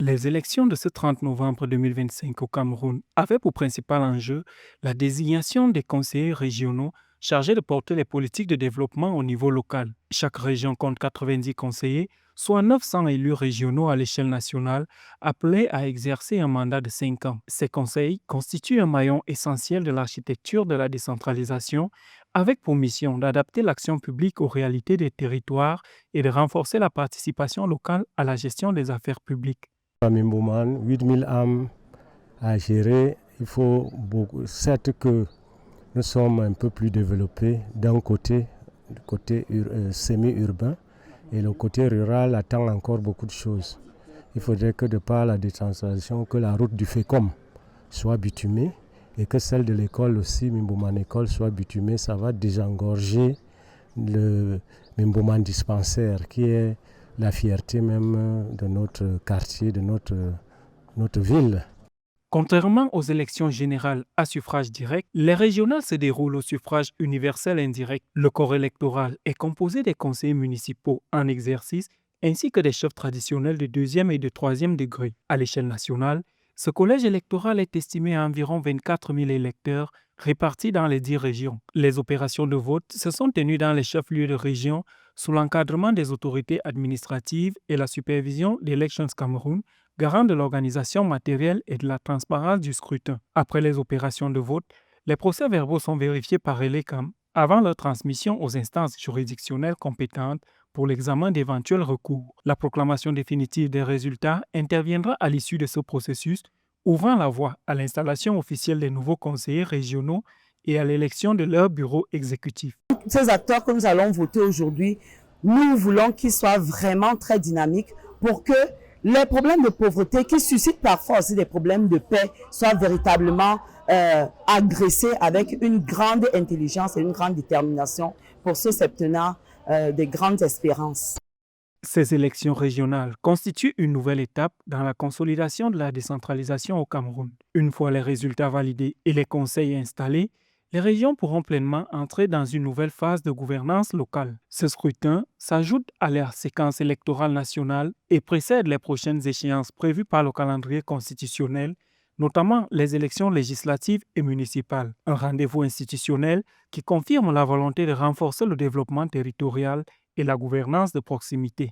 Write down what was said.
Les élections de ce 30 novembre 2025 au Cameroun avaient pour principal enjeu la désignation des conseillers régionaux chargés de porter les politiques de développement au niveau local. Chaque région compte 90 conseillers, soit 900 élus régionaux à l'échelle nationale, appelés à exercer un mandat de 5 ans. Ces conseils constituent un maillon essentiel de l'architecture de la décentralisation, avec pour mission d'adapter l'action publique aux réalités des territoires et de renforcer la participation locale à la gestion des affaires publiques. Mimboman, 8000 âmes à gérer. Il faut beaucoup. Certes que nous sommes un peu plus développés d'un côté, du côté semi-urbain, et le côté rural attend encore beaucoup de choses. Il faudrait que de par la décentralisation, que la route du FECOM soit bitumée et que celle de l'école aussi, Mimboman École, soit bitumée. Ça va désengorger le Mimboman dispensaire qui est la fierté même de notre quartier, de notre ville. Contrairement aux élections générales à suffrage direct, les régionales se déroulent au suffrage universel indirect. Le corps électoral est composé des conseillers municipaux en exercice ainsi que des chefs traditionnels de deuxième et de troisième degré. À l'échelle nationale, ce collège électoral est estimé à environ 24 000 électeurs répartis dans les 10 régions. Les opérations de vote se sont tenues dans les chefs-lieux de région sous l'encadrement des autorités administratives et la supervision d'Elections Cameroun, garant de l'organisation matérielle et de la transparence du scrutin. Après les opérations de vote, les procès-verbaux sont vérifiés par Elecam avant leur transmission aux instances juridictionnelles compétentes pour l'examen d'éventuels recours. La proclamation définitive des résultats interviendra à l'issue de ce processus, ouvrant la voie à l'installation officielle des nouveaux conseillers régionaux et à l'élection de leur bureau exécutif. Ces acteurs que nous allons voter aujourd'hui, nous voulons qu'ils soient vraiment très dynamiques pour que les problèmes de pauvreté qui suscitent parfois aussi des problèmes de paix soient véritablement agressés avec une grande intelligence et une grande détermination pour ce septennat des grandes espérances. Ces élections régionales constituent une nouvelle étape dans la consolidation de la décentralisation au Cameroun. Une fois les résultats validés et les conseils installés, les régions pourront pleinement entrer dans une nouvelle phase de gouvernance locale. Ce scrutin s'ajoute à la séquence électorale nationale et précède les prochaines échéances prévues par le calendrier constitutionnel, notamment les élections législatives et municipales. Un rendez-vous institutionnel qui confirme la volonté de renforcer le développement territorial et la gouvernance de proximité.